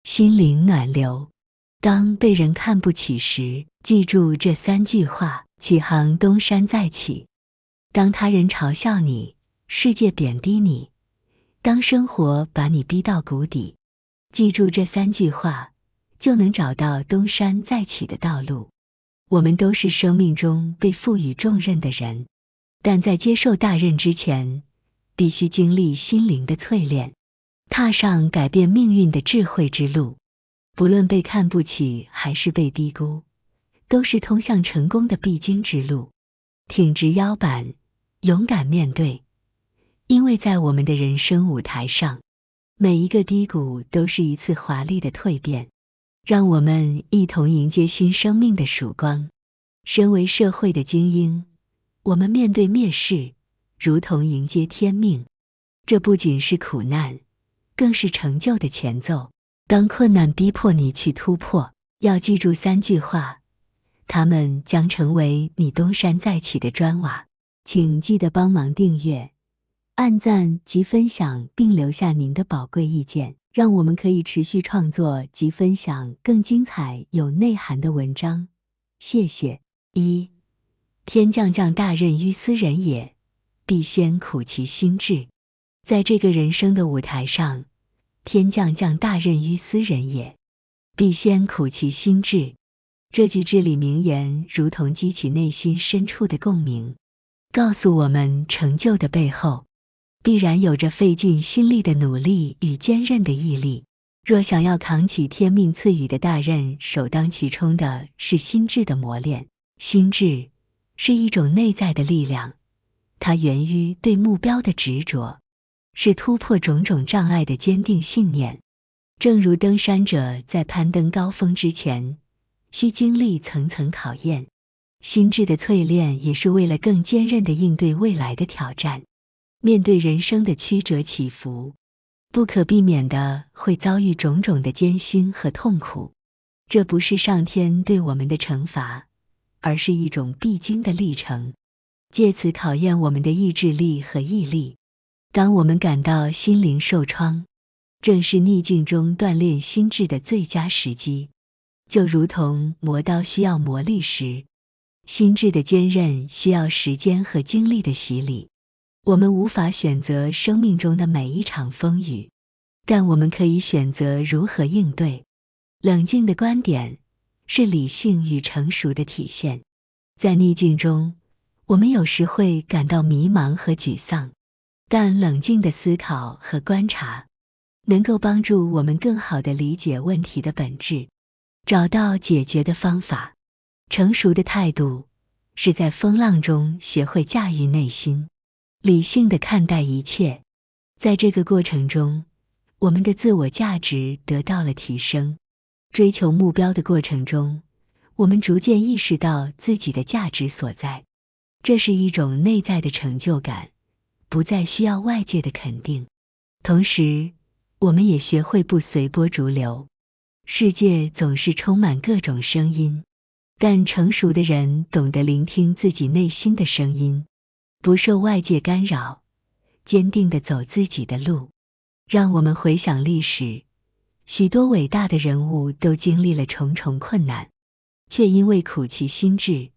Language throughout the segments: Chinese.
心灵暖流。当被人看不起时，记住这3句话：启航东山再起。当他人嘲笑你，世界贬低你，当生活把你逼到谷底，记住这3句话，就能找到东山再起的道路。我们都是生命中被赋予重任的人，但在接受大任之前，必须经历心灵的淬炼，踏上改变命运的智慧之路。不论被看不起还是被低估，都是通向成功的必经之路。挺直腰板，勇敢面对，因为在我们的人生舞台上，每一个低谷都是一次华丽的蜕变。让我们一同迎接新生命的曙光。身为社会的精英，我们面对蔑视，如同迎接天命。这不仅是苦难，更是成就的前奏。当困难逼迫你去突破，要记住3句话，它们将成为你东山再起的砖瓦。请记得帮忙订阅、按赞及分享，并留下您的宝贵意见，让我们可以持续创作及分享更精彩有内涵的文章。谢谢。1. 天将降大任于斯人也，必先苦其心志。在这个人生的舞台上，天将降大任于斯人也，必先苦其心志。这句至理名言如同激起内心深处的共鸣，告诉我们成就的背后必然有着费尽心力的努力与坚韧的毅力。若想要扛起天命赐予的大任，首当其冲的是心智的磨练。心智是一种内在的力量，它源于对目标的执着，是突破种种障碍的坚定信念。正如登山者在攀登高峰之前，需经历层层考验，心智的淬炼也是为了更坚韧地应对未来的挑战。面对人生的曲折起伏，不可避免的会遭遇种种的艰辛和痛苦。这不是上天对我们的惩罚，而是一种必经的历程，借此考验我们的意志力和毅力。当我们感到心灵受创，正是逆境中锻炼心智的最佳时机。就如同磨刀需要磨砺时，心智的坚韧需要时间和精力的洗礼。我们无法选择生命中的每一场风雨，但我们可以选择如何应对。冷静的观点是理性与成熟的体现。在逆境中，我们有时会感到迷茫和沮丧，但冷静的思考和观察能够帮助我们更好地理解问题的本质，找到解决的方法。成熟的态度是在风浪中学会驾驭内心，理性地看待一切。在这个过程中，我们的自我价值得到了提升。追求目标的过程中，我们逐渐意识到自己的价值所在，这是一种内在的成就感，不再需要外界的肯定。同时，我们也学会不随波逐流。世界总是充满各种声音，但成熟的人懂得聆听自己内心的声音，不受外界干扰，坚定地走自己的路。让我们回想历史，许多伟大的人物都经历了重重困难，却因为苦其心志，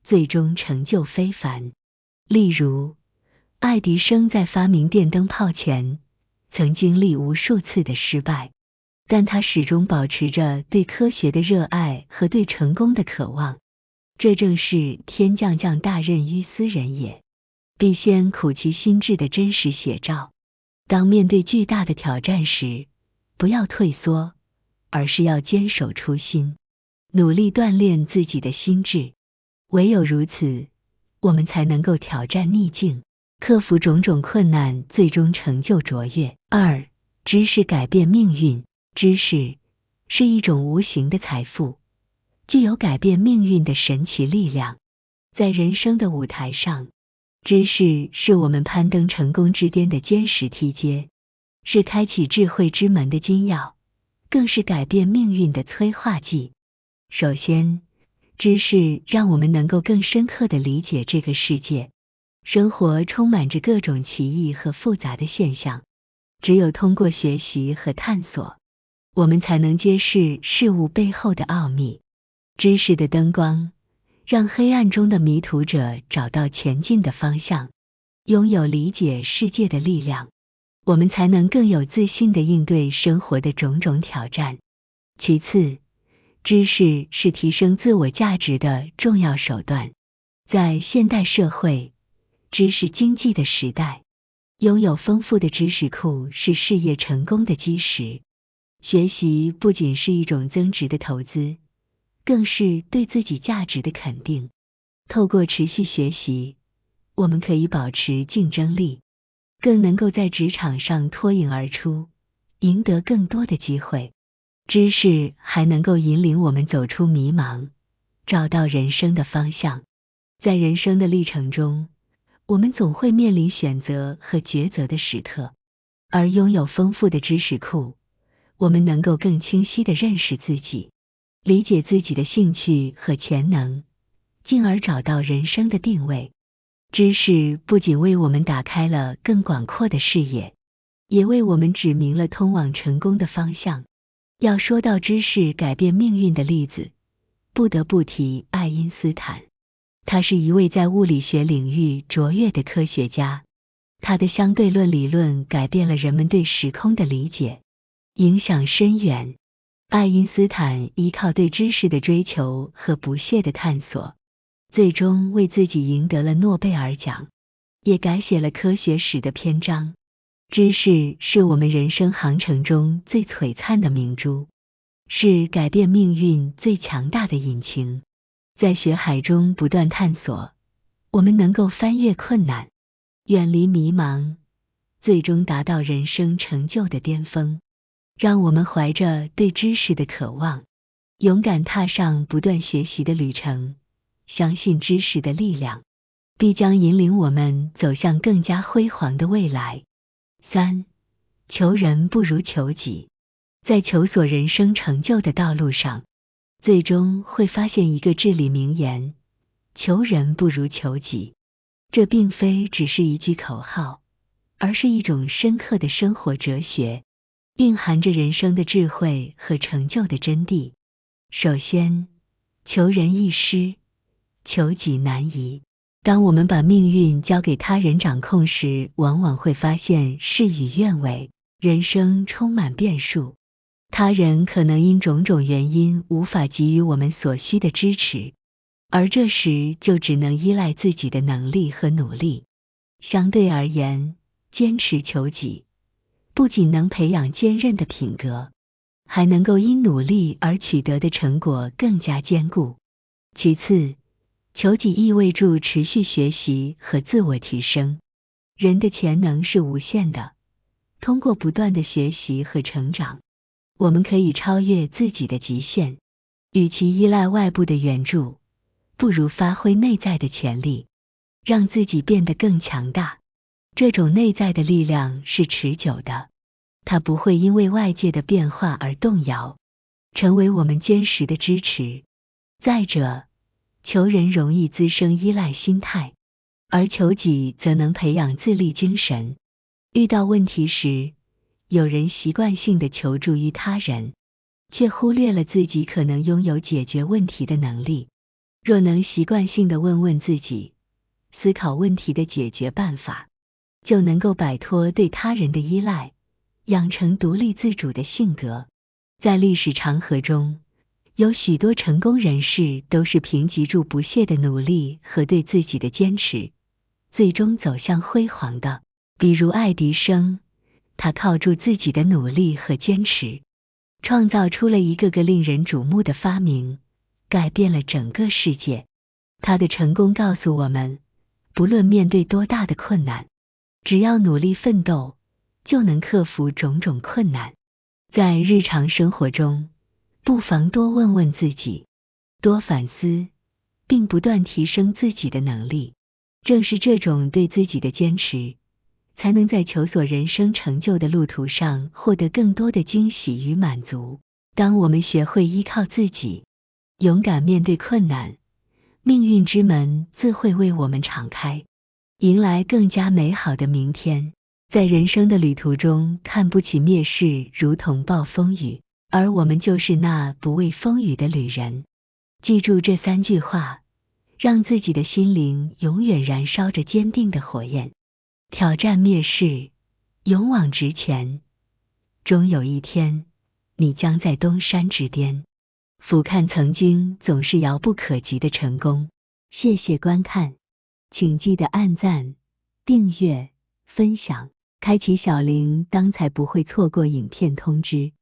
最终成就非凡。例如，爱迪生在发明电灯泡前，曾经历无数次的失败，但他始终保持着对科学的热爱和对成功的渴望。这正是天将降大任于斯人也，必先苦其心志的真实写照。当面对巨大的挑战时，不要退缩，而是要坚守初心，努力锻炼自己的心智。唯有如此，我们才能够挑战逆境，克服种种困难，最终成就卓越。2. 知识改变命运。知识是一种无形的财富，具有改变命运的神奇力量。在人生的舞台上，知识是我们攀登成功之巅的坚实梯阶，是开启智慧之门的金钥，更是改变命运的催化剂。首先，知识让我们能够更深刻地理解这个世界。生活充满着各种奇异和复杂的现象，只有通过学习和探索，我们才能揭示事物背后的奥秘。知识的灯光，让黑暗中的迷途者找到前进的方向，拥有理解世界的力量，我们才能更有自信地应对生活的种种挑战。其次，知识是提升自我价值的重要手段。在现代社会，知识经济的时代，拥有丰富的知识库是事业成功的基石。学习不仅是一种增值的投资，更是对自己价值的肯定。透过持续学习，我们可以保持竞争力，更能够在职场上脱颖而出，赢得更多的机会。知识还能够引领我们走出迷茫，找到人生的方向。在人生的历程中，我们总会面临选择和抉择的时刻，而拥有丰富的知识库，我们能够更清晰地认识自己，理解自己的兴趣和潜能，进而找到人生的定位。知识不仅为我们打开了更广阔的视野，也为我们指明了通往成功的方向。要说到知识改变命运的例子，不得不提爱因斯坦。他是一位在物理学领域卓越的科学家，他的相对论理论改变了人们对时空的理解，影响深远。爱因斯坦依靠对知识的追求和不懈的探索，最终为自己赢得了诺贝尔奖，也改写了科学史的篇章。知识是我们人生航程中最璀璨的明珠，是改变命运最强大的引擎。在学海中不断探索，我们能够翻越困难，远离迷茫，最终达到人生成就的巅峰。让我们怀着对知识的渴望，勇敢踏上不断学习的旅程，相信知识的力量必将引领我们走向更加辉煌的未来。3. 求人不如求己。在求索人生成就的道路上，最终会发现一个至理名言：求人不如求己。这并非只是一句口号，而是一种深刻的生活哲学，蕴含着人生的智慧和成就的真谛。首先，求人易施，求己难移。当我们把命运交给他人掌控时，往往会发现事与愿违，人生充满变数。他人可能因种种原因无法给予我们所需的支持，而这时就只能依赖自己的能力和努力。相对而言，坚持求己不仅能培养坚韧的品格，还能够因努力而取得的成果更加坚固。其次，求己意味着持续学习和自我提升。人的潜能是无限的，通过不断的学习和成长，我们可以超越自己的极限。与其依赖外部的援助，不如发挥内在的潜力，让自己变得更强大。这种内在的力量是持久的，它不会因为外界的变化而动摇，成为我们坚实的支持。再者，求人容易滋生依赖心态，而求己则能培养自立精神。遇到问题时，有人习惯性的求助于他人，却忽略了自己可能拥有解决问题的能力。若能习惯性的问问自己，思考问题的解决办法，就能够摆脱对他人的依赖，养成独立自主的性格。在历史长河中，有许多成功人士都是凭借住不懈的努力和对自己的坚持，最终走向辉煌的。比如爱迪生，他靠住自己的努力和坚持，创造出了一个个令人瞩目的发明，改变了整个世界。他的成功告诉我们，不论面对多大的困难，只要努力奋斗，就能克服种种困难。在日常生活中，不妨多问问自己，多反思，并不断提升自己的能力。正是这种对自己的坚持，才能在求索人生成就的路途上获得更多的惊喜与满足。当我们学会依靠自己，勇敢面对困难，命运之门自会为我们敞开，迎来更加美好的明天。在人生的旅途中，看不起蔑视如同暴风雨，而我们就是那不畏风雨的旅人。记住这3句话，让自己的心灵永远燃烧着坚定的火焰，挑战蔑视，勇往直前。终有一天，你将在东山之巅，俯瞰曾经总是遥不可及的成功。谢谢观看，请记得按赞、订阅、分享，开启小铃铛才不会错过影片通知。